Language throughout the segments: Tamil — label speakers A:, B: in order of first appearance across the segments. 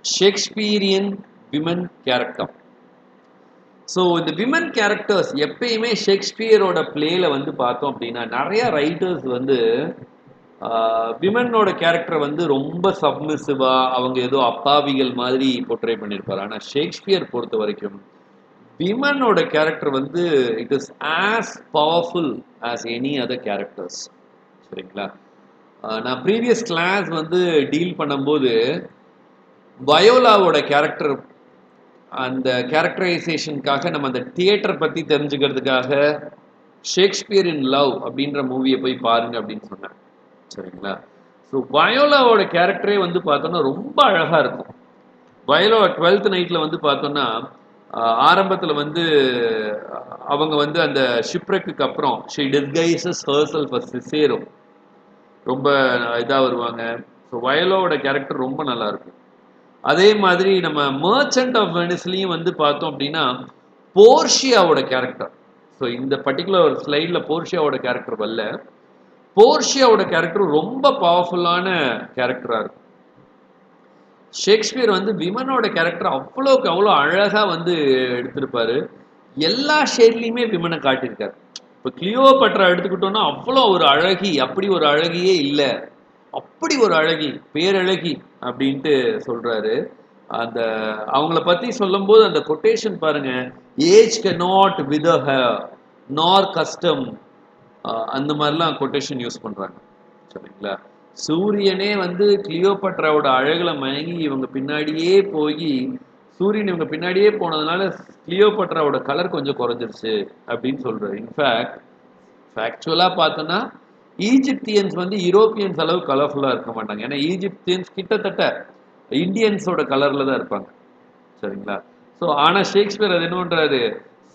A: Shakespearean women character. ஸோ இந்த விமன் கேரக்டர்ஸ் எப்பயுமே ஷேக்ஸ்பியரோட பிளேல வந்து பார்த்தோம் அப்படின்னா நிறைய ரைட்டர்ஸ் வந்து விமனோட கேரக்டரை வந்து ரொம்ப சப்மிசிவா அவங்க ஏதோ அப்பாவிகள் மாதிரி போர்ட்ரே பண்ணியிருப்பாரு. ஆனால் ஷேக்ஸ்பியர் பொறுத்த வரைக்கும் விமனோட கேரக்டர் வந்து it is as powerful as any other characters. சரிங்களா? நான் ப்ரீவியஸ் கிளாஸ் வந்து டீல் பண்ணும்போது வயோலாவோட கேரக்டர், அந்த கேரக்டரைசேஷனுக்காக நம்ம அந்த தியேட்டர் பற்றி தெரிஞ்சுக்கிறதுக்காக ஷேக்ஸ்பியர் இன் லவ் அப்படின்ற மூவியை போய் பாருங்க அப்படின்னு சொன்னேன். சரிங்களா? ஸோ வயோலாவோட கேரக்டரே வந்து பார்த்தோன்னா ரொம்ப அழகாக இருக்கும். வயோலா 12th நைட்டில் வந்து பார்த்தோன்னா ஆரம்பத்தில் வந்து அவங்க வந்து அந்த ஷிப்ரெக்குக்கு அப்புறம் ஷி டிஸ்கைசஸ் ஹர்செல்ஃப் அஸ் சிசேரோ ரொம்ப இதாக வருவாங்க. ஸோ வயலோட கேரக்டர் ரொம்ப நல்லா இருக்கும். அதே மாதிரி நம்ம மர்ச்சன்ட் ஆஃப் வெனிஸ்லையும் வந்து பார்த்தோம் அப்படின்னா போர்ஷியாவோட கேரக்டர். ஸோ இந்த பர்டிகுலர் ஒரு ஸ்லைடில் போர்ஷியாவோட கேரக்டர் வரல. போர்ஷியாவோட கேரக்டர் ரொம்ப பவர்ஃபுல்லான கேரக்டராக இருக்கும். ஷேக்ஸ்பியர் வந்து விமனோட கேரக்டர் அவ்வளோக்கு அவ்வளோ அழகாக வந்து எடுத்திருப்பாரு. எல்லா ஷேட்லையுமே விமனை காட்டியிருக்காரு. இப்போ கிளியோபட்ரா எடுத்துக்கிட்டோம்னா அவ்வளோ ஒரு அழகி, அப்படி ஒரு அழகியே இல்லை, அப்படி ஒரு அழகி, பேரழகி அப்படின்ட்டு சொல்றாரு. அந்த அவங்கள பத்தி சொல்லும்போது அந்த கொட்டேஷன் பாருங்க, age cannot wither her nor custom, அந்த மாதிரிலாம் கொட்டேஷன் யூஸ் பண்றாங்க. சரிங்களா? சூரியனே வந்து கிளியோபட்ராவோட அழகுல மயங்கி இவங்க பின்னாடியே போய் சூரியன் இவங்க பின்னாடியே போனதுனால கிளியோபட்ராவோட கலர் கொஞ்சம் குறைஞ்சிருச்சு அப்படின்னு சொல்றாரு. இன்ஃபேக்ட் ஃபேக்சுவலாக பார்த்தோன்னா ஈஜிப்தியன்ஸ் வந்து யூரோப்பியன்ஸ் அளவு கலர்ஃபுல்லாக இருக்க மாட்டாங்க. ஏன்னா ஈஜிப்தியன்ஸ் கிட்டத்தட்ட இந்தியன்ஸோட கலரில் தான் இருப்பாங்க. சரிங்களா? ஸோ ஆனால் ஷேக்ஸ்பியர் அது என்ன பண்ணுறாரு,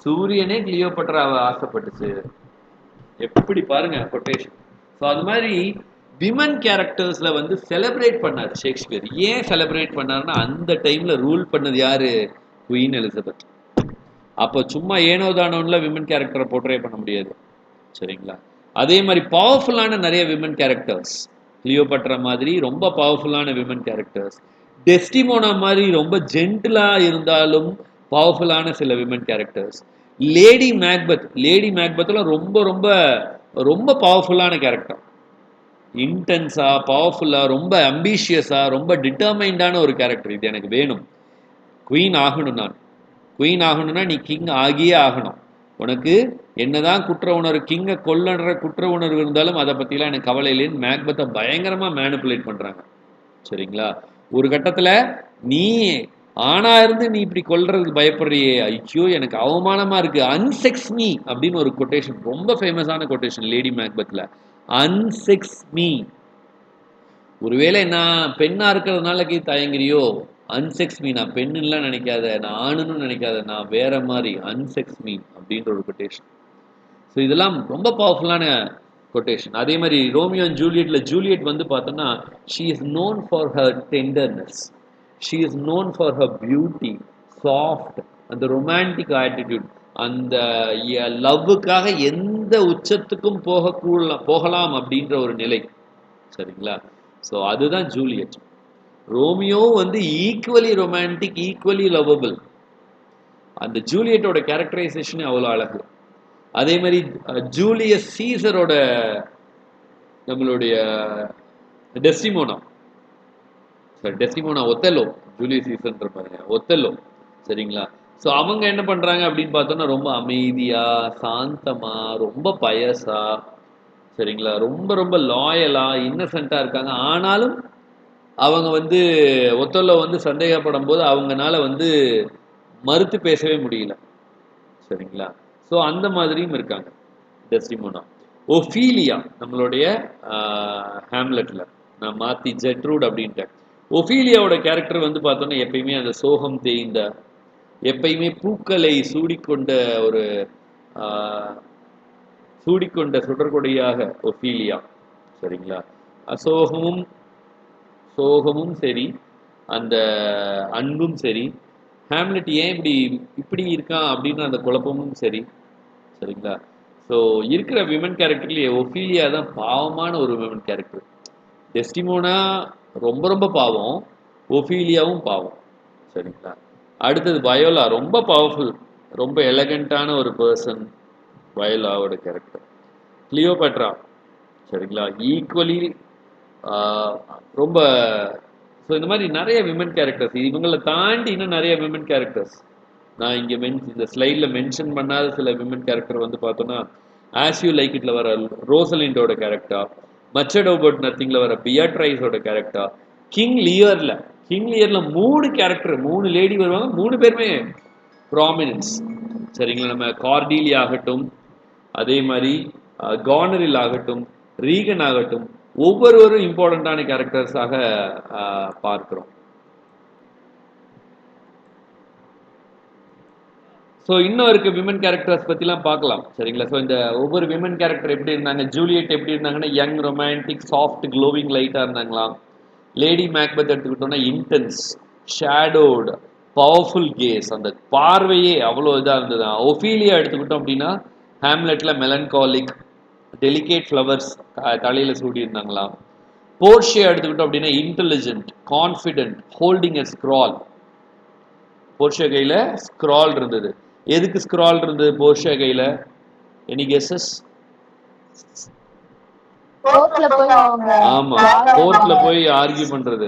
A: சூரியனே கிளியோபட்ராவை ஆசைப்பட்டுச்சு. எப்படி பாருங்க கொட்டேஷன். ஸோ அது மாதிரி விமன் கேரக்டர்ஸில் வந்து செலிப்ரேட் பண்ணார் ஷேக்ஸ்பியர். ஏன் செலிப்ரேட் பண்ணார்னா அந்த டைமில் ரூல் பண்ணது யார்? Queen Elizabeth. அப்போ சும்மா ஏனோ தானோன்னுல விமன் கேரக்டரை போர்ட்ரே பண்ண முடியாது. சரிங்களா? அதே மாதிரி பவர்ஃபுல்லான நிறைய விமன் கேரக்டர்ஸ், கிளியோபட்ரா மாதிரி ரொம்ப பவர்ஃபுல்லான விமன் கேரக்டர்ஸ், டெஸ்டிமோனா மாதிரி ரொம்ப ஜென்டிலாக இருந்தாலும் பவர்ஃபுல்லான சில women characters, lady Macbeth. Lady மேக்பத்தில் ரொம்ப ரொம்ப ரொம்ப பவர்ஃபுல்லான கேரக்டர், இன்டென்ஸா, பவர்ஃபுல்லா, ரொம்ப அம்பிஷியஸா, ரொம்ப டிட்டர்மைண்டான ஒரு கேரக்டர். இது எனக்கு வேணும், குவீன் ஆகணும், நான் குவீன் ஆகணும்னா நீ கிங் ஆகியே ஆகணும். உனக்கு என்னதான் குற்ற உணர்வு, கிங்கை கொல்லன்ற குற்ற உணர்வு இருந்தாலும் அதை பற்றிலாம் எனக்கு கவலை இல்லைன்னு மேக்பத்தை பயங்கரமாக மேனிப்புலேட் பண்ணுறாங்க. சரிங்களா? ஒரு கட்டத்தில் நீ ஆனா இருந்து நீ இப்படி கொல்றதுக்கு பயப்படுறியே, ஐயோ எனக்கு அவமானமாக இருக்குது, அன்செக்ஸ் மீ அப்படின்னு ஒரு கொட்டேஷன், ரொம்ப ஃபேமஸான கொட்டேஷன் லேடி மேக்பத்தில். அன்செக்ஸ் மீ. ஒருவேளை நான் பெண்ணாக இருக்கிறதுனால தயங்குறியோ, அன்செக்ஸ் மீ, நான் பெண்ணுலாம் நினைக்காத, நான் ஆணுன்னு நினைக்காத, நான் வேற மாதிரி, அன்செக்ஸ் மீ அப்படின்ற ஒரு கொட்டேஷன். ஸோ இதெல்லாம் ரொம்ப பவர்ஃபுல்லான கொட்டேஷன். அதே மாதிரி ரோமியோ அண்ட் ஜூலியட்ல ஜூலியட் வந்து பார்த்தோன்னா she is known for her tenderness, she is known for her beauty, soft, அந்த ரொமான்டிக் ஆட்டிடியூட், அந்த லவ்வுக்காக எந்த உச்சத்துக்கும் போகலாம் அப்படின்ற ஒரு நிலை. சரிங்களா? ஸோ அதுதான் ஜூலியட். ரோமியோ வந்து ஈக்குவலி ரொமான்டிக், ஈக்குவலி லவ்வபிள். அந்த ஜூலியட்டோட கேரக்டரைசேஷனே அவ்வளோ அழகு. அதே மாதிரி ஜூலியஸ் சீசரோட நம்மளுடைய டெஸ்டிமோனா, ஒத்தெல்லோ, ஜூலியஸ் சீசர்ன்ற பாருங்க, ஒத்தெல்லோ. சரிங்களா? ஸோ அவங்க என்ன பண்ணுறாங்க அப்படின்னு பார்த்தோன்னா ரொம்ப அமைதியாக, சாந்தமாக, ரொம்ப பயஸா, சரிங்களா, ரொம்ப ரொம்ப லாயலாக, இன்னசென்ட்டாக இருக்காங்க. ஆனாலும் அவங்க வந்து ஒத்தெல்லோ வந்து சந்தேகப்படும் போது அவங்கனால வந்து மறுத்து பேசவே முடியல. சரிங்களா? ஸோ அந்த மாதிரியும் இருக்காங்க டெஸ்டிமோனா. ஒஃபீலியா நம்மளுடைய ஹேம்லெட்டில் நான் மாற்றி ஜெட்ரூட் அப்படின்ட்டேன். ஒஃபீலியாவோட கேரக்டர் வந்து பார்த்தோன்னா எப்பயுமே அந்த சோகம் தேய்ந்த, எப்பயுமே பூக்களை சூடிக்கொண்ட ஒரு சூடிக்கொண்ட சுடர்கொடியாக ஒஃபீலியா. சரிங்களா? சோகமும் சோகமும் சரி, அந்த அன்பும் சரி, ஹேம்லெட் ஏன் இப்படி இப்படி இருக்கான் அப்படின்ற அந்த குழப்பமும் சரி. சரிங்களா? ஸோ இருக்கிற விமன் கேரக்டர்லேயே ஒஃபீலியா தான் பாவமான ஒரு விமன் கேரக்டர். டெஸ்டிமோனா ரொம்ப ரொம்ப பாவம். ஒஃபீலியாவும் பாவம். சரிங்களா? அடுத்தது வயோலா ரொம்ப பவர்ஃபுல், ரொம்ப எலகண்டான ஒரு பர்சன் வயோலாவோட கேரக்டர். கிளியோபட்ரா சரிங்களா, ஈக்குவலி ரொம்ப. ஸோ இந்த மாதிரி நிறைய விமன் கேரக்டர்ஸ், இவங்களை தாண்டி இன்னும் நிறைய விமன் கேரக்டர்ஸ் நான் இங்கே இந்த ஸ்லைடில் மென்ஷன் பண்ணாத சில விமன் கேரக்டர் வந்து பார்த்தோன்னா, ஆஸ் யூ லைக் இட்ல வர ரோசலிண்டோட கேரக்டர், மச்சட் அபவுட் நத்திங்ல வர பியாட்ரைஸோட கேரக்டர், கிங் லியர்ல 3 கேரக்டர், 3 லேடி வருவாங்க, 3 பேருமே ப்ராமினன்ஸ். சரிங்களா? நம்ம கார்டீலியா ஆகட்டும், அதே மாதிரி கார்னரில் ஆகட்டும், ரீகன் ஆகட்டும், ஒவ்வொருவரும் இம்பார்ட்டண்ட்டான கேரக்டர்ஸாக பார்க்கிறோம். ஸோ இன்னும் இருக்க விமன் கேரக்டர்ஸ் பற்றிலாம் பார்க்கலாம். சரிங்களா? ஸோ இந்த ஒவ்வொரு விமன் கேரக்டர் எப்படி இருந்தாங்க, ஜூலியட் எப்படி இருந்தாங்கன்னா யங், ரொமான்டிக், சாஃப்ட், க்ளோவிங் லைட்டாக இருந்தாங்களாம். லேடி மேக்பெத் எடுத்துக்கிட்டோம்னா இன்டென்ஸ், ஷேடோடு, பவர்ஃபுல் கேஸ், அந்த பார்வையே அவ்வளோ இதாக இருந்தது. ஒஃபீலியா எடுத்துக்கிட்டோம் அப்படின்னா ஹேம்லெட்டில் மெலன்காலிக், டெலிகேட் ஃப்ளவர்ஸ் தலையில் சூடியிருந்தாங்களாம். போர்ஷியா எடுத்துக்கிட்டோம் அப்படின்னா இன்டெலிஜென்ட், கான்ஃபிடென்ட், ஹோல்டிங் எ ஸ்க்ரால். போர்ஷியா கையில் ஸ்க்ரால் இருந்தது. எதுக்கு ஸ்க்ரால் இருந்தது போர்ஷியா கையில்? Any guesses? ஆமா, கோர்ட்ல போய் ஆர்கியூ பண்றது.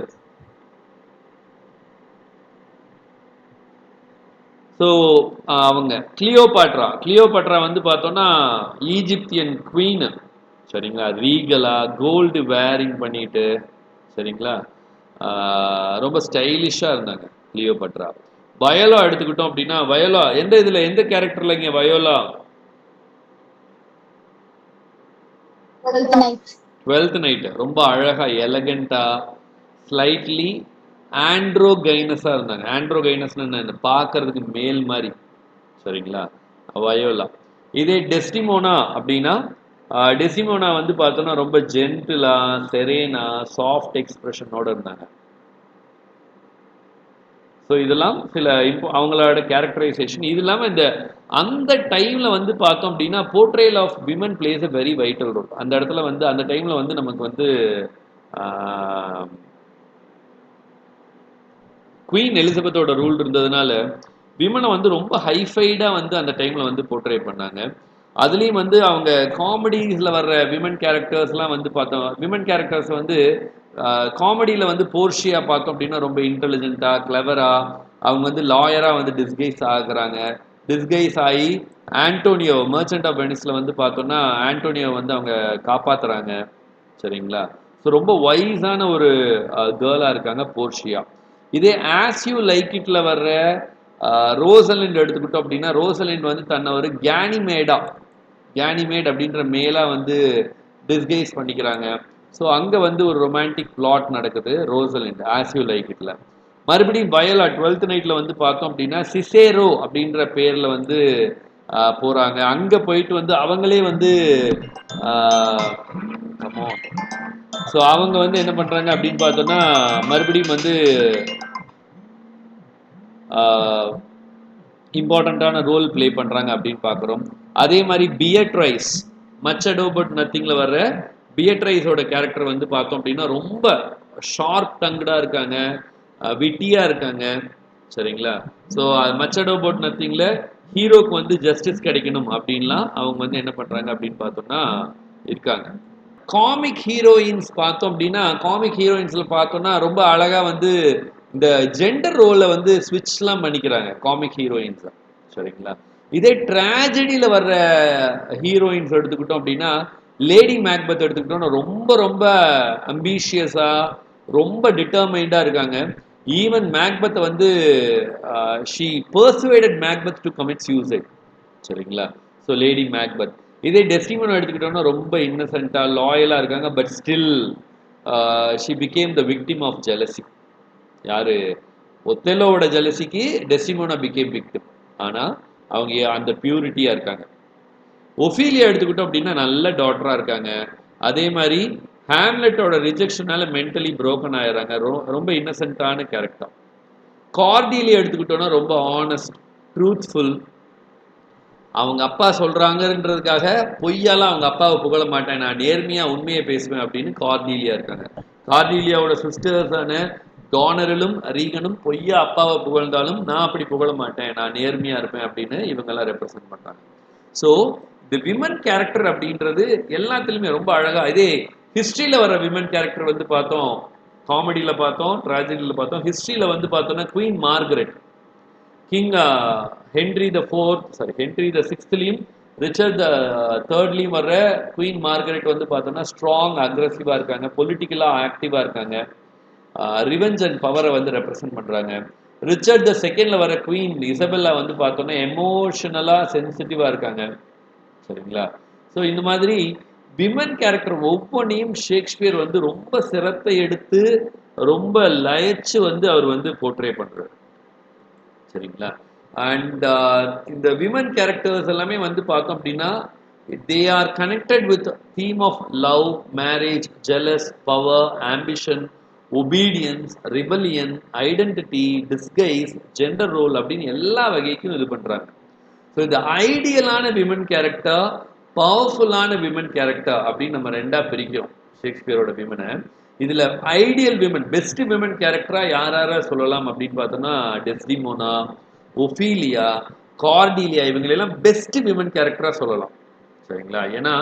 A: ஸோ அவங்க கிளியோபாட்ரா வந்து பார்த்தோன்னா ஈஜிப்தியன் குவீனு. சரிங்களா? ரீகலா கோல்டு வேரிங் பண்ணிட்டு, சரிங்களா, ரொம்ப ஸ்டைலிஷாக இருந்தாங்க கிளியோபாட்ரா. வயோலா எடுத்துக்கிட்டோம் அப்படின்னா, வயோலா எந்த கேரக்டர்ல இங்க வயோலா? 12th நைட் ரொம்ப அழகா எலகண்டா ஸ்லைட்லி ஆண்ட்ரோகைனஸா இருந்தாங்க. ஆண்ட்ரோகைனஸ்னு என்ன, பார்க்கறதுக்கு மேல் மாதிரி. சரிங்களா? வயோலா. இதே டெஸ்டிமோனா அப்படின்னா, டெசிமோனா வந்து பார்த்தோன்னா ரொம்ப ஜென்டிலா, செரேனா, சாஃப்ட் எக்ஸ்பிரஷனோட இருந்தாங்க. ஸோ இதெல்லாம் சில அவங்களோட கேரக்டரைசேஷன். இது இல்லாமல் அந்த டைமில் வந்து பார்த்தோம் அப்படின்னா portrayal of women plays a very vital role. அந்த இடத்துல வந்து அந்த டைமில் வந்து நமக்கு வந்து குவீன் எலிசபெத்தோட ரூல் இருந்ததுனால விமனை வந்து ரொம்ப ஹைஃபைடாக வந்து அந்த டைமில் வந்து போர்ட்ரே பண்ணாங்க. அதுலேயும் வந்து அவங்க காமெடிஸில் வர்ற விமன் கேரக்டர்ஸ்லாம் வந்து பார்த்தோம். விமன் கேரக்டர்ஸ் வந்து காமெடியில் வந்து போர்ஷியா பார்த்தோம் அப்படின்னா ரொம்ப இன்டெலிஜென்ட்டாக, கிளவராக, அவங்க வந்து லாயராக வந்து டிஸ்கைஸ் ஆகுறாங்க. டிஸ்கைஸ் ஆகி ஆண்டோனியோ, மர்ச்சன்ட் ஆஃப் வெனிஸில் வந்து பார்த்தோன்னா ஆண்டோனியோ வந்து அவங்க காப்பாற்றுறாங்க. சரிங்களா? ஸோ ரொம்ப வைஸான ஒரு கேர்ளாக இருக்காங்க போர்ஷியா. இதே ஆஸ் யூ லைக் இட்ல வர்ற ரோசலிண்ட் எடுத்துக்கிட்டோம் அப்படின்னா, ரோசலிண்ட் வந்து தன்னை ஒரு கேனிமேட் அப்படின்ற மேலா வந்து டிஸ்கைஸ் பண்ணிக்கிறாங்க. ஸோ அங்கே வந்து ஒரு ரொமான்டிக் பிளாட் நடக்குது ரோசலிண்ட் ஆஸ் யூ லைக் இட்ல. மறுபடியும் வயோலா 12th நைட்ல வந்து பார்த்தோம் அப்படின்னா சிசேரோ அப்படின்ற பேரில் வந்து போகிறாங்க. அங்கே போயிட்டு வந்து அவங்களே வந்து ஸோ அவங்க வந்து என்ன பண்ணுறாங்க அப்படின்னு பார்த்தோன்னா மறுபடியும் வந்து இம்பார்ட்டண்ட்டான ரோல் ப்ளே பண்ணுறாங்க அப்படின்னு பார்க்குறோம். அதே மாதிரி பியட்ரைஸ், மச் அடோ பட் நத்திங்கில் வர்ற பியட்ரைஸோட கேரக்டர் வந்து பார்த்தோம் அப்படின்னா ரொம்ப ஷார்ப் டங்க்டாக இருக்காங்க, விட்டியாக இருக்காங்க. சரிங்களா? ஸோ மச் அடோ பட் நத்திங்கில் ஹீரோக்கு வந்து ஜஸ்டிஸ் கிடைக்கணும் அப்படின்லாம் அவங்க வந்து என்ன பண்ணுறாங்க அப்படின்னு பார்த்தோம்னா இருக்காங்க. காமிக் ஹீரோயின்ஸ் பார்த்தோம் அப்படின்னா, காமிக் ஹீரோயின்ஸில் பார்த்தோம்னா ரொம்ப அழகாக வந்து இந்த ஜெண்டர் ரோலை வந்து ஸ்விட்ச்லாம் பண்ணிக்கிறாங்க காமிக் ஹீரோயின்ஸ். சரிங்களா? இதே ட்ராஜடியில் வர்ற ஹீரோயின்ஸ் எடுத்துக்கிட்டோம் அப்படின்னா, லேடி மேக்பெத் எடுத்துக்கிட்டோம்னா ரொம்ப ரொம்ப அம்பிஷியஸாக, ரொம்ப டிட்டர்மைண்டாக இருக்காங்க. ஈவன் மேக்பெத் வந்து she persuaded Macbeth to commit suicide. சரிங்களா? So lady Macbeth. இதே டெஸ்டிமோனா எடுத்துக்கிட்டோம்னா ரொம்ப இன்னசென்ட்டாக லாயலாக இருக்காங்க. But still she became the victim of jealousy. யாரு? ஒத்தெல்லோவோட ஜெலசிக்கு டெஸ்டிமோனா பிகேம் விக்டிம். ஆனால் அவங்க அந்த பியூரிட்டியாக இருக்காங்க. ஒஃபீலியா எடுத்துக்கிட்டோம் அப்படின்னா நல்ல டாட்டராக இருக்காங்க. அதே மாதிரி ஹேம்லெட்டோட ரிஜெக்ஷனால மென்டலி புரோக்கன் ஆயிடுறாங்க. ரொம்ப இன்னசென்ட்டான கேரக்டர். கார்டீலியா எடுத்துக்கிட்டோன்னா ரொம்ப ஆனஸ்ட், ட்ரூத்ஃபுல். அவங்க அப்பா சொல்கிறாங்கன்றதுக்காக பொய்யாலாம் அவங்க அப்பாவை புகழ மாட்டேன், நான் நேர்மையாக உண்மையை பேசுவேன் அப்படின்னு கார்டீலியா இருக்காங்க. கார்டீலியாவோட சிஸ்டர்ஸான டானரலும் ரீகனும் பொய்யா அப்பாவை புகழ்ந்தாலும் நான் அப்படி புகழ மாட்டேன், நான் நேர்மையா இருப்பேன் அப்படின்னு இவங்கெல்லாம் ரெப்ரசென்ட் பண்றாங்க. ஸோ தி விமன் கேரக்டர் அப்படின்றது எல்லாத்துலயுமே ரொம்ப அழகா, இதே ஹிஸ்டரியில வர விமன் கேரக்டர் வந்து பார்த்தோம், காமெடியில பார்த்தோம், ட்ராஜடியில பார்த்தோம். ஹிஸ்டரியில வந்து பார்த்தோம்னா queen Margaret, king Henry the fourth, sorry Henry the சிக்ஸ்த்லையும் ரிச்சர்ட் த தேர்ட்லையும் வர்ற குவீன் மார்கரெட் வந்து பார்த்தோம்னா ஸ்ட்ராங் அக்ரெசிவாக இருக்காங்க, பொலிட்டிக்கலாக ஆக்டிவாக இருக்காங்க, ரிவெஞ்ச் அண்ட் பவரை வந்து ரெப்ரசென்ட் பண்ணுறாங்க. ரிச்சர்ட் த செகண்ட்ல வர குவீன் இசபெல்லா வந்து பார்த்தோன்னா எமோஷனலாக சென்சிட்டிவாக இருக்காங்க. சரிங்களா? ஸோ இந்த மாதிரி விமன் கேரக்டர் ஒவ்வொன்றையும் ஷேக்ஸ்பியர் வந்து ரொம்ப சிரத்தை எடுத்து ரொம்ப லயச்சு வந்து அவர் வந்து போர்ட்ரே பண்றாரு. சரிங்களா? அண்ட் இந்த விமன் கேரக்டர்ஸ் எல்லாமே வந்து பார்த்தோம் அப்படின்னா they are connected with theme of love, marriage, jealous, power, ambition, obedience, rebellion, identity, disguise, gender role அப்படின்னு எல்லா வகைக்கும் இது பண்றாங்க. ஸோ இந்த ஐடியலான விமன் கேரக்டர், பவர்ஃபுல்லான விமன் கேரக்டர் அப்படின்னு நம்ம ரெண்டா பிரிக்கிறோம் ஷேக்ஸ்பியரோட விமனை. இதுல ஐடியல் விமன், பெஸ்ட் விமன் கேரக்டரா யார சொல்லலாம் அப்படின்னு பார்த்தோம்னா டெஸ்டிமோனா, ஒஃபீலியா, கார்டீலியா, இவங்களெல்லாம் பெஸ்ட் விமன் கேரக்டரா சொல்லலாம். சரிங்களா? ஏன்னா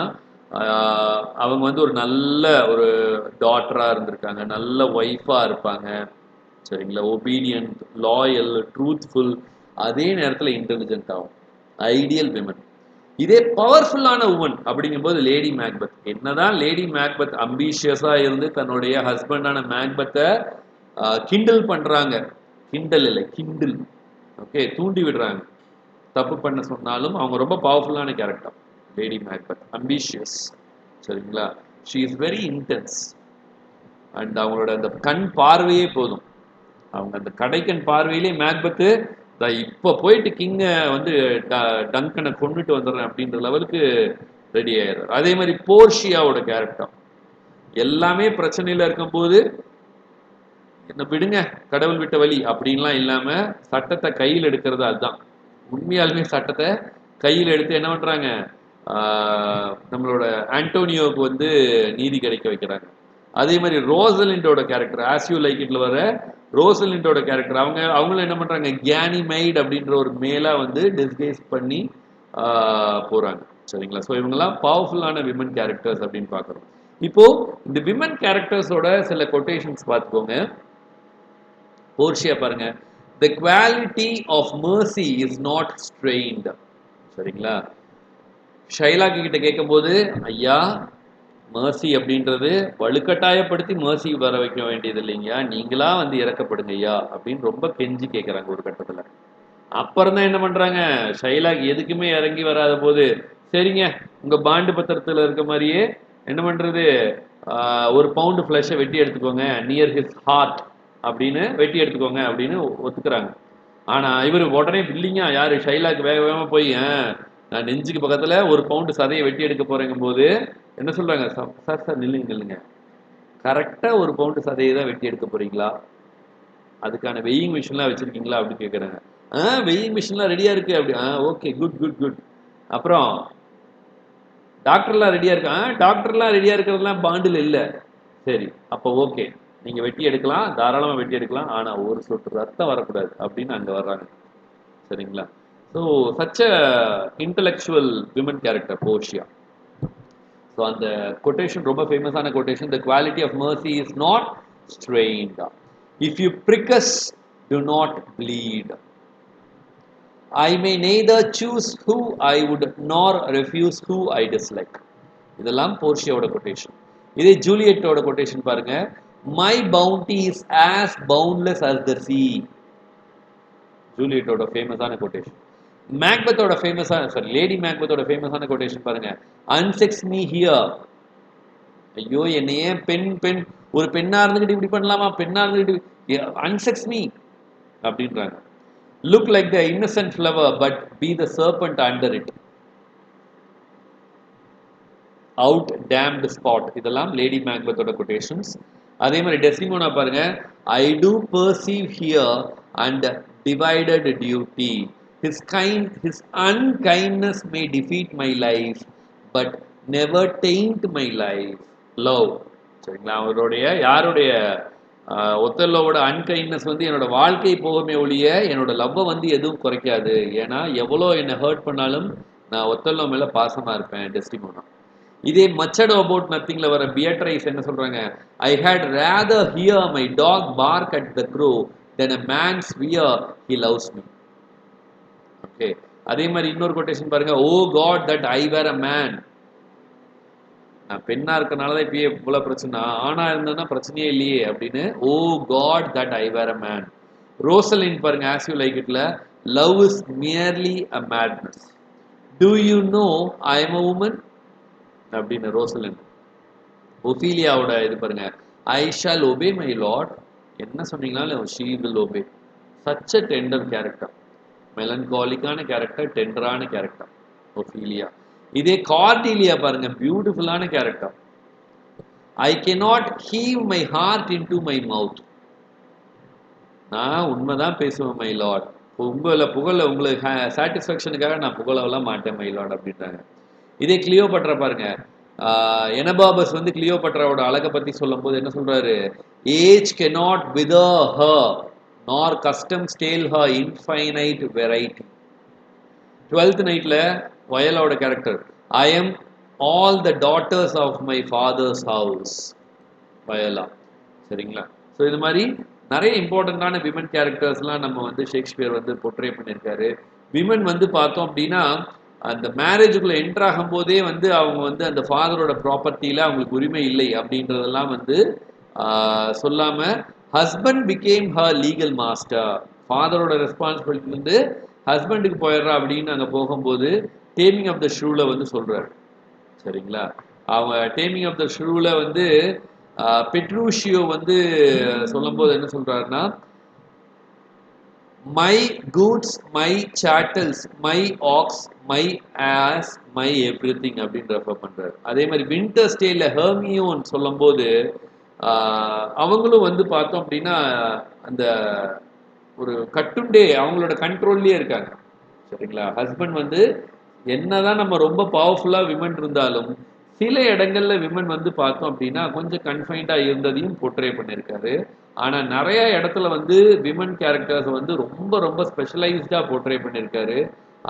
A: அவங்க வந்து ஒரு நல்ல ஒரு டாட்டரா இருந்திருக்காங்க, நல்ல ஒய்ஃபா இருப்பாங்க. சரிங்களா? ஒபீடியன்ட், லாயல், ட்ரூத்ஃபுல், அதே நேரத்தில் இன்டெலிஜென்ட் ஆகும். Ideal women. இதே பவர்ஃபுல்லான உமன் அப்படிங்கும்போது லேடி மேக்பத். என்னதான் லேடி மேக்பத் அம்பிஷியஸா இருந்து தன்னுடைய ஹஸ்பண்டான மேக்பத்தை கிண்டில் பண்றாங்க, கிண்டல் இல்லை கிண்டில், ஓகே, தூண்டி விடுறாங்க, தப்பு பண்ண சொன்னாலும் அவங்க ரொம்ப பவர்ஃபுல்லான கேரக்டர் லேடி மேக்பத், அம்பிஷியஸ். சரிங்களா? She is very intense. And அவங்களோட அந்த கண் பார்வையே போதும், அவங்க அந்த கடைக்கன் பார்வையிலே மேக்பத்து இப்போ போயிட்டு கிங்கை வந்து டங்கனை கொண்டுட்டு வந்துடுறேன் அப்படின்ற லெவலுக்கு ரெடி ஆயிடுறாரு. அதே மாதிரி போர்ஷியாவோட கேரக்டர் எல்லாமே பிரச்சனையில இருக்கும்போது என்ன விடுங்க, கடவுள் விட்ட வழி அப்படின்லாம் இல்லாம சட்டத்தை கையில் எடுக்கிறது, அதுதான் உண்மையாலுமே சட்டத்தை கையில் எடுத்து என்ன பண்றாங்க, நம்மளோட ஆண்டோனியோவுக்கு வந்து நீதி கிடைக்க வைக்கிறாங்க. அதே மாதிரி ரோசலிண்டோட கேரக்டர், ஆஸ் யூ லைக் இட்ல வர ரோசலிண்டோட கேரக்டர், அவங்களும் என்ன பண்றாங்க, கேனி மைட் அப்படின்ற ஒரு மேலா வந்து டிஸ்கைஸ் பண்ணி போறாங்க. சரிங்களா? ஸோ இவங்கெல்லாம் பவர்ஃபுல்லான விமன் கேரக்டர்ஸ் அப்படின்னு பார்க்குறோம். இப்போ இந்த விமன் கேரக்டர்ஸோட சில கொட்டேஷன்ஸ் பார்த்துக்கோங்க. போர்ஷியா பாருங்க, the quality of mercy is not strained. சரிங்களா? ஷைலாக்கு கிட்ட கேட்கும்போது, ஐயா மர்சி அப்படின்றது வலுக்கட்டாயப்படுத்தி மர்சி வர வைக்க வேண்டியது இல்லைங்கய்யா, நீங்களா வந்து இறக்கப்படுங்க ஐயா அப்படின்னு ரொம்ப கெஞ்சி கேட்குறாங்க ஒரு கட்டத்தில். அப்புறம் தான் என்ன பண்றாங்க, ஷைலாக் எதுக்குமே இறங்கி வராத போது, சரிங்க உங்க பாண்டு பத்திரத்தில் இருக்க மாதிரியே என்ன பண்றது, ஒரு பவுண்டு ஃப்ளஷை வெட்டி எடுத்துக்கோங்க, நியர் ஹிஸ் ஹார்ட் அப்படின்னு வெட்டி எடுத்துக்கோங்க அப்படின்னு ஒத்துக்கிறாங்க. ஆனா இவர் உடனே இல்லைங்க, யாரு ஷைலாக் வேக வேகமா போய் நான் நெஞ்சுக்கு பக்கத்துல ஒரு பவுண்டு சதையை வெட்டி எடுக்க போறேங்கும் போது என்ன சொல்றாங்க, சார் சார் நில்லுங்க நில்லுங்க, கரெக்டா ஒரு பவுண்டு சதையை தான் வெட்டி எடுக்க போறீங்களா, அதுக்கான வெயிங் மிஷின்லாம் வச்சிருக்கீங்களா அப்படின்னு கேட்குறாங்க. வெயிங் மிஷின்லாம் ரெடியா இருக்கு அப்படி. Okay, good good good. அப்புறம் டாக்டர்லாம் ரெடியா இருக்கு. டாக்டர்லாம் ரெடியா இருக்கிறதுலாம் பாண்டில் இல்லை. சரி, அப்போ ஓகே, நீங்க வெட்டி எடுக்கலாம், தாராளமா வெட்டி எடுக்கலாம், ஆனா ஒரு சொட்டு ரத்தம் வரக்கூடாது அப்படின்னு அங்க வர்றாங்க. சரிங்களா? So such a intellectual women character Portia. So அந்த கொட்டேஷன் ரொம்ப ஃபேமஸான quotation, the quality of mercy is not strained, if you prick us do not bleed, I may neither choose who I would nor refuse who I dislike. இதெல்லாம் போர்ஷியாவோட கொட்டேஷன். இதே ஜூலியட்டோட கொட்டேஷன் பாருங்க, my bounty is as boundless as the sea. ஜூலியட்டோட ஃபேமஸான கொட்டேஷன். மேக்பத்தோட ஃபேமஸான, சாரி லேடி மேக்பத்தோட ஃபேமஸான கொட்டேஷன் பாருங்க, அன்செக்ஸ் மீ ஹியர். ஐயோ என்னையே பெண் பெண் ஒரு பெண்ணா இருந்துகிட்டு இப்படி பண்ணலாமா, பெண்ணா இருந்துகிட்டு அன்செக்ஸ் மீ அப்படின்றாங்க. Look like the innocent flower but be the serpent under it, out damned spot. இதெல்லாம் லேடி மேக்பத்தோட கொட்டேஷன்ஸ். அதே மாதிரி டெஸ்டிமோனா பாருங்க, I do perceive here and divided duty, his unkindness may defeat my life but never taint my life love. சரிங்களா? அவருடைய யாருடைய ஒத்தல்லோவோட அன்கைண்ட்னஸ் வந்து என்னோட வாழ்க்கை போகமே ஒழிய என்னோட லவ்வை வந்து எதுவும் குறைக்காது. ஏன்னா எவ்வளோ என்னை ஹர்ட் பண்ணாலும் நான் ஒத்தல்லோ மேல பாசமா இருப்பேன் டெஸ்டிமோனா. இதே மச்சடோ அபவுட் நத்திங்ல வர பியட்ரைஸ் என்ன சொல்றாங்க? I had rather hear my dog bark at the crow than a man swear he loves me. Okay, அதே மாதிரி இன்னொரு கொட்டேஷன் பாருங்க. Oh God that I were a man. நான் பெண்ணா இருக்கனால தான் இப்பயே இவ்வளோ பிரச்சனை, ஆணா இருந்ததுன்னா பிரச்சனையே இல்லையே அப்படின்னு. Oh God that I were a man. Rosalind பாருங்க, ஆஸ் யூ லைக் இட்ல, love is merely a madness, do you know I am a woman அப்படின்னு ரோசலின். ஒஃபீலியாவோட இது பாருங்க, I shall obey my lord, என்ன சொன்னீங்கனாலும் she will obey. Such a tender character, மெலன்காலிக்கான கேரக்டர், டெண்டரான கேரக்டர் ஒஃபீலியா. இதே கார்டீலியா பாருங்க, பியூட்டிஃபுல்லான character. I cannot heave my heart into my mouth, நான் உண்மைதான் பேசுவேன் மை லார்ட், புகழ உங்களுக்கு சாட்டிஸ்ஃபேக்ஷனுக்காக நான் புகழவெல்லாம் மாட்டேன் மை லார்ட் அப்படின்றாங்க. இதே கிளியோபட்ரா பாருங்க, எனபாபஸ் வந்து கிளியோபட்ராவோட அழகை பத்தி சொல்லும் போது என்ன சொல்றாரு? Age cannot wither her nor custom stale her infinite variety. 12th நைட்ல வயலாவோட character, I am all the daughters of my father's house, Viola. சரிங்களா? ஸோ இது மாதிரி நிறைய இம்பார்ட்டண்ட்டான விமன் கேரக்டர்ஸ்லாம் நம்ம வந்து ஷேக்ஸ்பியர் வந்து போர்ட்ரே பண்ணியிருக்காரு. விமன் வந்து பார்த்தோம் அப்படின்னா அந்த மேரேஜுக்குள்ளே என்ட்ரு ஆகும் போதே வந்து அவங்க வந்து அந்த ஃபாதரோட ப்ராப்பர்ட்டியில் அவங்களுக்கு உரிமை இல்லை அப்படின்றதெல்லாம் வந்து சொல்லாமல், husband became her legal master, ஃபாதரோட ரெஸ்பான்சிபிலிட்டி வந்து ஹஸ்பண்டுக்கு போயிடுறா அப்படின்னு அங்கே போகும்போது டேமிங் ஆஃப் த ஷூவில் வந்து சொல்கிறாரு. சரிங்களா? அவங்க டேமிங் ஆஃப் த ஷூவில் வந்து பெட்ரூஷியோ வந்து சொல்லும்போது என்ன சொல்றாருன்னா, my goods, my chattels, my ox, my ass, my everything அப்படின்னு ரெஃபர் பண்றாரு. அதே மாதிரி வின்டர் ஸ்டேல ஹெர்மியோன் சொல்லும் போது அவங்களும் வந்து பார்த்தோம் அப்படின்னா அந்த ஒரு கட்டுண்டே அவங்களோட கண்ட்ரோல்லே இருக்காங்க. சரிங்களா? ஹஸ்பண்ட் வந்து என்னதான் நம்ம ரொம்ப பவர்ஃபுல்லா விமன் இருந்தாலும் சில இடங்கள்ல விமன் வந்து பார்த்தோம் அப்படின்னா கொஞ்சம் கன்ஃபைன்டா இருந்ததையும் போர்ட்ரே பண்ணியிருக்காரு. ஆனா நிறைய இடத்துல வந்து விமன் கேரக்டர்ஸ் வந்து ரொம்ப ரொம்ப ஸ்பெஷலைஸ்டா போர்ட்ரே பண்ணியிருக்காரு.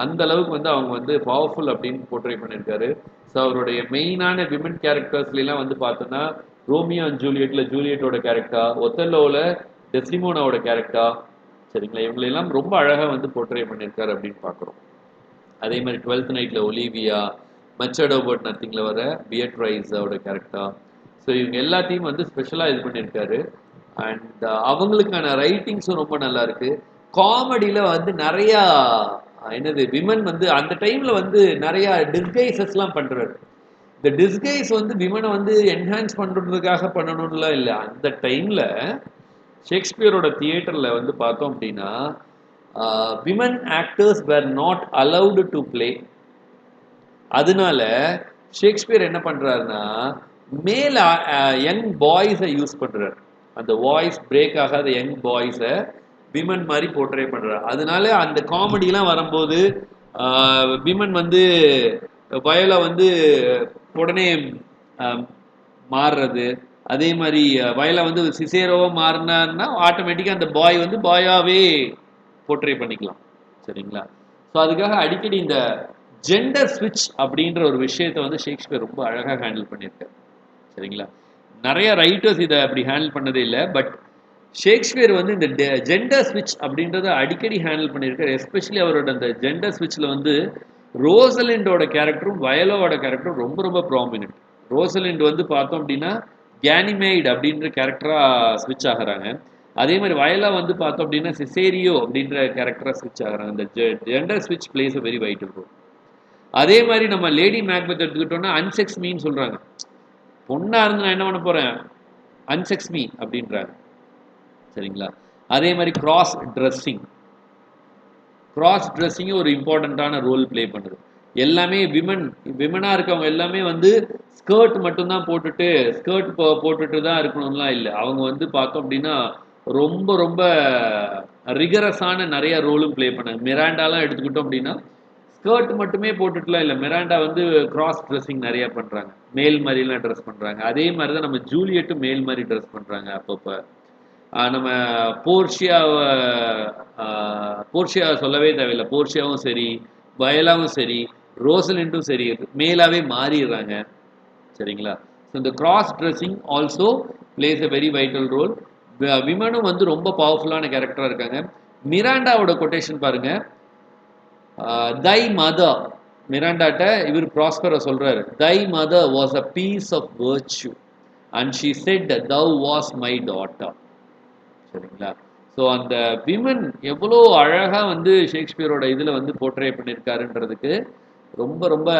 A: அந்த அளவுக்கு வந்து அவங்க வந்து பவர்ஃபுல் அப்படின்னு போர்ட்ரே பண்ணியிருக்காரு. ஸோ அவருடைய மெயினான விமன் கேரக்டர்ஸ்லாம் வந்து பார்த்தோன்னா ரோமியோ அண்ட் ஜூலியட்ல ஜூலியட்டோட கேரக்டர், ஒத்தல்லோவில் டெஸ்டிமோனாவோட கேரக்டர், சரிங்களா, இவங்களெல்லாம் ரொம்ப அழகாக வந்து போர்ட்ரே பண்ணியிருக்காரு அப்படின்னு பார்க்குறோம். அதே மாதிரி 12th நைட்டில் ஒலிவியா, மச்சடோ அபவுட் நத்திங்கில் வர பியட்ரைஸோட கேரக்டர். ஸோ இவங்க எல்லாத்தையும் வந்து ஸ்பெஷலாக இது பண்ணியிருக்காரு. அண்ட் அவங்களுக்கான ரைட்டிங்ஸும் ரொம்ப நல்லா இருக்கு. காமெடியில் வந்து நிறையா என்னது விமன் வந்து அந்த டைமில் வந்து நிறையா டிஸ்கைசஸ்லாம் பண்ணுறாரு. இந்த டிஸ்கைஸ் வந்து விமனை வந்து என்ஹான்ஸ் பண்ணுறதுக்காக பண்ணணும்லாம் இல்லை. அந்த டைமில் ஷேக்ஸ்பியரோட தியேட்டரில் வந்து பார்த்தோம் அப்படின்னா women actors where not allowed to play. அதனால ஷேக்ஸ்பியர் என்ன பண்ணுறாருன்னா மேல் யங் பாய்ஸை யூஸ் பண்ணுறாரு. அந்த வாய்ஸ் பிரேக் ஆகாத யங் பாய்ஸை விமன் மாதிரி போர்ட்ரே பண்ணுறாரு. அதனால அந்த காமெடிலாம் வரும்போது விமன் வந்து வயலை வந்து உடனே மாறுறது, அதே மாதிரி வயலை வந்து சிசேரோவாக மாறினார்னா ஆட்டோமேட்டிக்காக அந்த பாய் வந்து பாயாவே போர்ட்ரே பண்ணிக்கலாம். சரிங்களா? ஸோ அதுக்காக அடிக்கடி இந்த ஜெண்டர் ஸ்விட்ச் அப்படின்ற ஒரு விஷயத்தை வந்து ஷேக்ஸ்பியர் ரொம்ப அழகாக ஹேண்டில் பண்ணியிருக்காரு. சரிங்களா? நிறைய ரைட்டர்ஸ் இதை அப்படி ஹேண்டில் பண்ணதே இல்லை. பட் ஷேக்ஸ்பியர் வந்து இந்த ஜெண்டர் ஸ்விட்ச் அப்படின்றத அடிக்கடி ஹேண்டில் பண்ணியிருக்காரு. எஸ்பெஷலி அவரோட அந்த ஜெண்டர் ஸ்விட்சில் வந்து ரோசலிண்டோட கேரக்டரும் வயலோவோட கேரக்டரும் ரொம்ப ரொம்ப ப்ராமினென்ட். ரோசலிண்ட் வந்து பார்த்தோம் அப்படின்னா கேனிமைட் அப்படின்ற கேரக்டராக ஸ்விட்ச் ஆகிறாங்க. அதே மாதிரி வயலா வந்து பார்த்தோம் அப்படின்னா சிசேரியோ அப்படின்ற கேரக்டராக ஸ்விட்ச் ஆகிறாங்க. அந்த ஜெண்டர் ஸ்விட்ச் plays a very vital role. அதே மாதிரி நம்ம லேடி மேக்பெத் எடுத்துக்கிட்டோம்னா அன்செக்ஸ் மீன்னு சொல்கிறாங்க. பொண்ணாக இருந்து நான் என்ன பண்ண போகிறேன், அன்செக்ஸ் மீ அப்படின்றாங்க. சரிங்களா? அதே மாதிரி கிராஸ் ட்ரெஸ்ஸிங்கும் ஒரு இம்பார்ட்டண்ட்டான ரோல் பிளே பண்ணுது. எல்லாமே விமனாக இருக்கவங்க எல்லாமே வந்து ஸ்கர்ட் மட்டும்தான் போட்டுட்டு தான் இருக்கணும்லாம் இல்லை. அவங்க வந்து பார்த்தோம் அப்படின்னா ரொம்ப ரொம்ப ரிகரஸான நிறைய ரோலும் பிளே பண்ணாங்க. மிராண்டாலாம் எடுத்துக்கிட்டோம் அப்படின்னா ஸ்கர்ட் மட்டுமே போட்டுட்டுலாம் இல்லை, மிராண்டா வந்து கிராஸ் ட்ரெஸ்ஸிங் நிறைய பண்ணுறாங்க, மேல் மாதிரிலாம் ட்ரெஸ் பண்ணுறாங்க. அதே மாதிரி தான் நம்ம ஜூலியட்டும் மேல் மாதிரி ட்ரெஸ் பண்ணுறாங்க அப்பப்போ. நம்ம போர்ஷியாவை போர்ஷியா சொல்லவே தேவையில்லை. போர்ஷியாவும் சரி, வயலாவும் சரி, ரோசலிண்டும் சரி மேலாவே மாறிடுறாங்க. சரிங்களா? ஸோ இந்த cross dressing also plays a very vital role. விமனும் வந்து ரொம்ப பவர்ஃபுல்லான கேரக்டராக இருக்காங்க. மிராண்டாவோட கொட்டேஷன் பாருங்க. தை மதர், மிராண்டாட்ட இவர் ப்ராஸ்பரை சொல்றாரு, thy mother was a piece of virtue and she said thou was my daughter. சரிங்களா? ஸோ அந்த விமன் எவ்வளோ அழகாக வந்து ஷேக்ஸ்பியரோட இதில் வந்து போர்ட்ரே பண்ணியிருக்காருன்றதுக்கு ரொம்ப ரொம்ப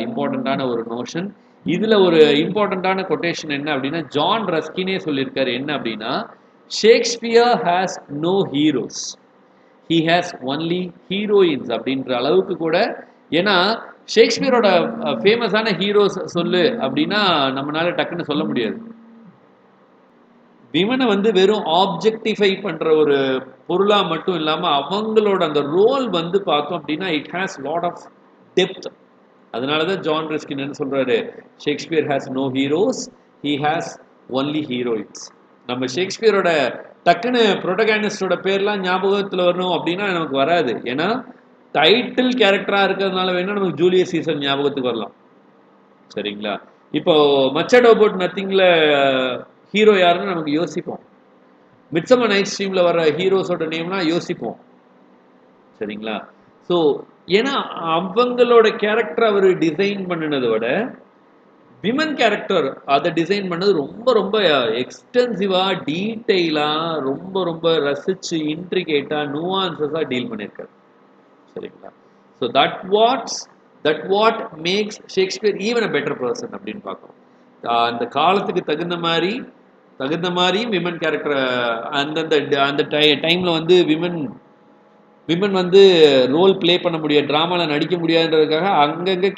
A: இம்பார்ட்டண்ட்டான ஒரு நோஷன். இதில் ஒரு இம்பார்ட்டண்ட்டான கொட்டேஷன் என்ன அப்படின்னா, ஜான் ரஸ்கினே சொல்லியிருக்காரு. என்ன அப்படின்னா, Shakespeare has no heroes, he has only heroines அப்படின்ற அளவுக்கு கூட. ஏன்னா ஷேக்ஸ்பியரோட ஃபேமஸான ஹீரோஸ் சொல்லு அப்படின்னா நம்மளால டக்குன்னு சொல்ல முடியாது. விமனை வந்து வெறும் ஆப்ஜெக்டிஃபை பண்ற ஒரு பொருளா மட்டும் இல்லாம அவங்களோட அந்த ரோல் வந்து பார்த்தோம் அப்படின்னா it has lot of depth. அதனாலதான் ஜான் ரஸ்கின் என்ன சொல்றாரு, Shakespeare has no heroes, he has only heroines. நம்ம ஷேக்ஸ்பியரோட டக்குன்னு ப்ரோட்டகானிஸ்டோட பேர்லாம் ஞாபகத்தில் வரணும் அப்படின்னா நமக்கு வராது. ஏன்னா டைட்டில் கேரக்டரா இருக்கிறதுனால வேணா நமக்கு ஜூலியஸ் சீசர் ஞாபகத்துக்கு வரலாம். சரிங்களா? இப்போ மச்சட் அபவுட் நத்திங்ல ஹீரோ யாருன்னு நமக்கு யோசிப்போம். மிட்சம்மர் நைட்ஸ் ட்ரீம்ல வர ஹீரோஸோட நேம்லாம் யோசிப்போம். சரிங்களா? ஸோ ஏன்னா அவங்களோட கேரக்டர் அவர் டிசைன் பண்ணினதை விட விமன் கேரக்டர் அதை டிசைன் பண்ணது ரொம்ப ரொம்ப எக்ஸ்டென்சிவா டீட்டெயிலா ரொம்ப ரொம்ப ரசிச்சு இன்ட்ரிகேட்டா நுவான்சஸா டீல் பண்ணியிருக்காரு. சரிங்களா? So that what makes Shakespeare even a better person அப்படின்னு பார்க்கணும். அந்த காலத்துக்கு தகுந்த மாதிரியும் விமன் கேரக்டரை அந்தந்த அந்த டைமில் வந்து விமன் வந்து ரோல் ப்ளே பண்ண முடியாது, ட்ராமாவில் நடிக்க முடியாதுன்றதுக்காக அங்கங்கே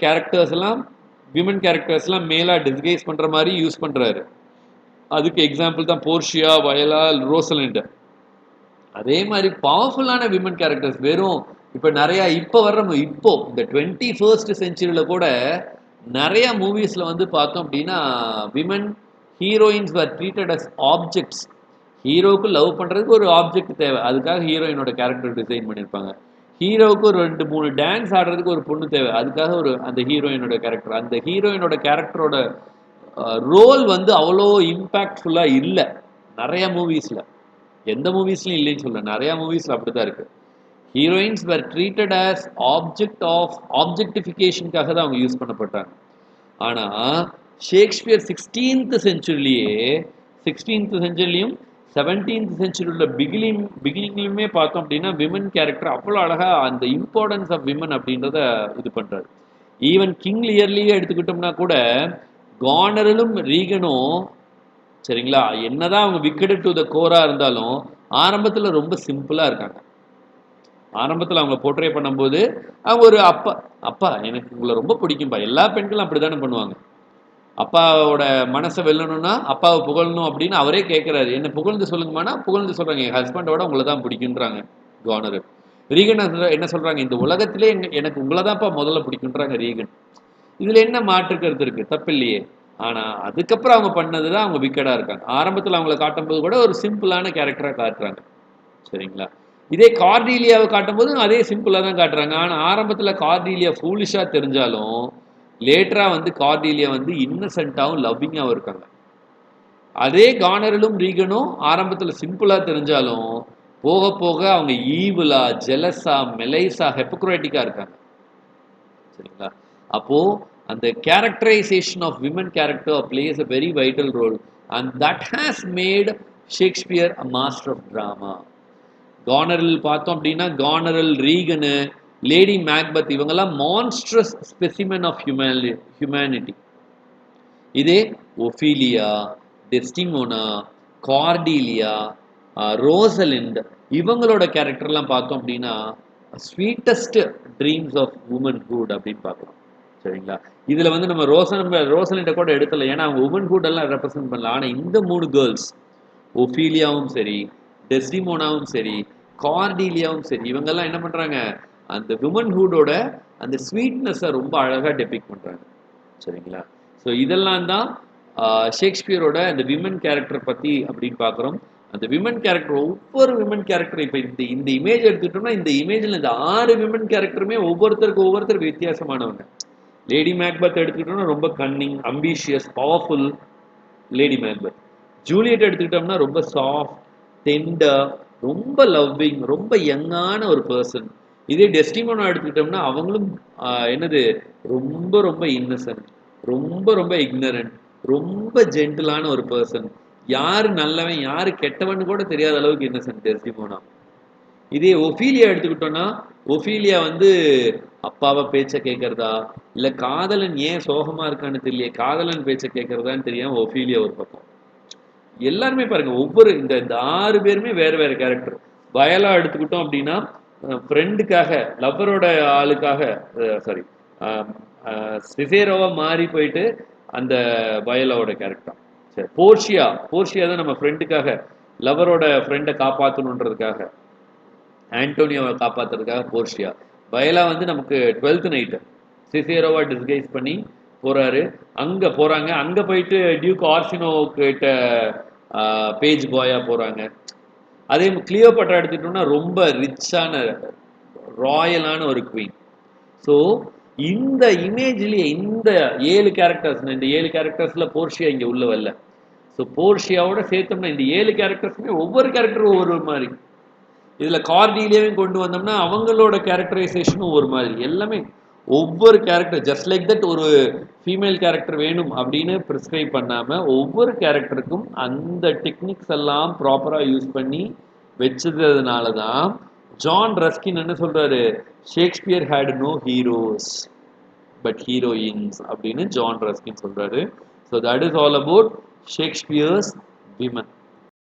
A: விமன் கேரக்டர்ஸ்லாம் மேலாக டிஸ்கைஸ் பண்ணுற மாதிரி யூஸ் பண்ணுறாரு. அதுக்கு எக்ஸாம்பிள் தான் போர்ஷியா, வயலா, ரோசலிண்ட். அதே மாதிரி பவர்ஃபுல்லான விமன் கேரக்டர்ஸ் வெறும் இப்போ நிறையா இப்போ இந்த 21st செஞ்சுரியில் கூட நிறைய மூவிஸில் வந்து பார்த்தோம் அப்படின்னா விமன் ஹீரோயின்ஸ் வர் ட்ரீட்டட் அஸ் ஆப்ஜெக்ட்ஸ். ஹீரோவுக்கு லவ் பண்ணுறதுக்கு ஒரு ஆப்ஜெக்ட் தேவை, அதுக்காக ஹீரோயினோட கேரக்டர் டிசைன் பண்ணியிருப்பாங்க. ஹீரோவுக்கு ஒரு 2-3 டான்ஸ் ஆடுறதுக்கு ஒரு பொண்ணு தேவை, அதுக்காக அந்த ஹீரோயினோட கேரக்டர். அந்த ஹீரோயினோட கேரக்டரோட ரோல் வந்து அவ்வளோ இம்பேக்ட்ஃபுல்லாக இல்லை நிறைய மூவிஸில். எந்த மூவிஸ்லையும் இல்லைன்னு சொல்ல, நிறையா மூவிஸில் அப்படி தான் இருக்குது. ஹீரோயின்ஸ் வேர் ட்ரீட்டட் ஆஸ் ஆப்ஜெக்டிஃபிகேஷனுக்காக தான் அவங்க யூஸ் பண்ணப்பட்டாங்க. ஆனால் ஷேக்ஸ்பியர் 16th செஞ்சுரிலையும் 17th செஞ்சுரியோட பிகினிங்லையுமே பார்த்தோம் அப்படின்னா விமன் கேரக்டர் அவ்வளோ அழகாக அந்த இம்பார்ட்டன்ஸ் ஆஃப் விமன் அப்படின்றத இது பண்ணுறாரு. ஈவன் கிங் லியர்லியே எடுத்துக்கிட்டோம்னா கூட கார்னரலும் ரீகனும், சரிங்களா, என்னதான் அவங்க விக்கெட் டு த கோரா இருந்தாலும் ஆரம்பத்தில் ரொம்ப சிம்பிளாக இருக்காங்க. ஆரம்பத்தில் அவங்க போர்ட்ரே பண்ணும்போது அவங்க ஒரு அப்பா எனக்கு உங்களை ரொம்ப பிடிக்கும்பா, எல்லா பெண்களும் அப்படி தானே பண்ணுவாங்க. அப்பாவோட மனசை வெல்லணும்னா அப்பாவை புகழணும் அப்படின்னு அவரே கேட்குறாரு. என்ன புகழ்ந்து சொல்லுங்கம்மானா புகழ்ந்து சொல்கிறாங்க, என் ஹஸ்பண்டோட உங்களை தான் பிடிக்குன்றாங்க கார்னர். ரீகன் என்ன சொல்கிறாங்க, இந்த உலகத்திலே எனக்கு உங்களை தான்ப்பா முதல்ல பிடிக்குன்றாங்க ரீகன். இதில் என்ன மாற்று கருத்து இருக்குது, தப்பில்லையே. ஆனால் அதுக்கப்புறம் அவங்க பண்ணது தான் அவங்க விக்கெடாக இருக்காங்க. ஆரம்பத்தில் அவங்கள காட்டும்போது கூட ஒரு சிம்பிளான கேரக்டராக காட்டுறாங்க. சரிங்களா? இதே கார்டீலியாவை காட்டும்போது அதே சிம்பிளாக தான் காட்டுறாங்க. ஆனால் ஆரம்பத்தில் கார்டீலியா ஃபூலிஷாக தெரிஞ்சாலும் லேட்டராக வந்து கார்டீலியா வந்து இன்னசென்ட்டாகவும் லவ்விங்காகவும் இருக்காங்க. அதே கார்னரலும் ரீகனும் ஆரம்பத்தில் சிம்பிளாக தெரிஞ்சாலும் போக போக அவங்க ஈவிலா, ஜெலஸா, மெலைஸா, ஹெப்போக்ராட்டிக்காக இருக்காங்க. சரிங்களா? அப்போது அந்த characterisation of women character plays a very vital role and that has made Shakespeare a master of drama. Goneril பார்த்தோம் அப்படின்னா கார்னரல், ரீகனு, லேடி மேக்பத் இவங்கெல்லாம் மான்ஸ்ட்ரஸ் ஸ்பெசிமென் ஆஃப் ஹியூமனிட்டி. இதே ஒஃபீலியா, டெஸ்டிமோனா, கார்டீலியா, ரோசலிண்ட் இவங்களோட கேரக்டர்லாம் பார்த்தோம் அப்படின்னா ஸ்வீட்டஸ்ட் ட்ரீம்ஸ் ஆஃப் உமன்ஹுட் அப்படின்னு பார்க்கலாம். சரிங்களா? இதில் வந்து நம்ம ரோசலிண்ட கூட எடுத்தல, ஏன்னா அவங்க உமன்ஹுட் எல்லாம் ரெப்ரசென்ட் பண்ணல. ஆனால் இந்த 3 கேர்ள்ஸ், ஒஃபீலியாவும் சரி, டெஸ்டிமோனாவும் சரி, கார்டீலியாவும் சரி, இவங்கெல்லாம் என்ன பண்ணுறாங்க, அந்த விமன்ஹுடோட அந்த ஸ்வீட்னஸை ரொம்ப அழகாக டெபிக் பண்ணுறாங்க. சரிங்களா? ஸோ இதெல்லாம் தான் ஷேக்ஸ்பியரோட அந்த விமன் கேரக்டர் பற்றி அப்படின்னு பார்க்குறோம். அந்த விமன் கேரக்டர், ஒவ்வொரு விமன் கேரக்டர், இப்போ இந்த இமேஜ் எடுத்துக்கிட்டோம்னா இந்த இமேஜில் இந்த 6 விமன் கேரக்டருமே ஒவ்வொருத்தர் வித்தியாசமானவங்க. லேடி மேக்பத் எடுத்துக்கிட்டோம்னா ரொம்ப Canning, ambitious, powerful lady Macbeth. Juliet எடுத்துக்கிட்டோம்னா ரொம்ப சாஃப்ட், டெண்டர், ரொம்ப லவ்விங், ரொம்ப யங்கான ஒரு பர்சன். இதே டெஸ்டிமோனா எடுத்துக்கிட்டோம்னா அவங்களும் என்னது ரொம்ப ரொம்ப இன்னசென்ட், ரொம்ப ரொம்ப இக்னரண்ட், ரொம்ப ஜென்டிலான ஒரு பர்சன். யாரு நல்லவன் யாரு கெட்டவன் கூட தெரியாத அளவுக்கு இன்னசென்ட் டெஸ்டிமோனா. இதே ஒஃபீலியா எடுத்துக்கிட்டோம்னா, ஒஃபீலியா வந்து அப்பாவை பேச்ச கேட்கறதா, இல்ல காதலன் ஏன் சோகமா இருக்கான்னு தெரியல, காதலன் பேச்ச கேட்கறதான்னு தெரியாம ஒஃபீலியா ஒரு பக்கம். எல்லாருமே பாருங்க, ஒவ்வொரு இந்த இந்த 6 பேருமே வேற வேற கேரக்டர். வயலா எடுத்துக்கிட்டோம் அப்படின்னா, ஃப்ரெண்டுக்காக, லவ்வரோட ஆளுக்காக, சாரி, சிசேரோவா மாறி போயிட்டு அந்த வயலாவோட கேரக்டர். சரி, போர்ஷியா தான் நம்ம ஃப்ரெண்டுக்காக, லவரோட ஃப்ரெண்டை காப்பாற்றணுன்றதுக்காக, ஆண்டோனியோவை காப்பாற்றுறதுக்காக போர்ஷியா. வயலா வந்து நமக்கு 12th நைட்டு சிசேரோவா டிஸ்கைஸ் பண்ணி போறாரு. அங்கே போகிறாங்க, அங்கே போயிட்டு டியூக் ஆர்சினோ கிட்ட பேஜ் பாயா போகிறாங்க. அதே கிளியோபட்ரா எடுத்துக்கிட்டோம்னா ரொம்ப ரிச்சான ராயலான ஒரு குவீன். ஸோ இந்த இமேஜ்லேயே இந்த 7 கேரக்டர்ஸ், இந்த 7 கேரக்டர்ஸில் போர்ஷியா இங்கே உள்ள வரல. ஸோ போர்ஷியாவோட சேர்த்தோம்னா இந்த 7 கேரக்டர்ஸுமே ஒவ்வொரு கேரக்டரும் ஒவ்வொரு மாதிரி. இதில் கார்டீலியாவையும் கொண்டு வந்தோம்னா அவங்களோட கேரக்டரைசேஷனும் ஒரு மாதிரி. எல்லாமே ஒவ்வொரு கேரக்டர் ஜஸ்ட் லைக் தட் ஒரு ஃபீமேல் கேரக்டர் வேணும் அப்படின்னு ப்ரிஸ்கிரைப் பண்ணாமல் ஒவ்வொரு கேரக்டருக்கும் அந்த டெக்னிக்ஸ் எல்லாம் ப்ராப்பராக யூஸ் பண்ணி வச்சதுனால தான் ஜான் ரஸ்கின் என்ன சொல்றாரு, Shakespeare had no heroes but heroines அப்படின்னு ஜான் ரஸ்கின் சொல்றாரு. So that is all about Shakespeare's women.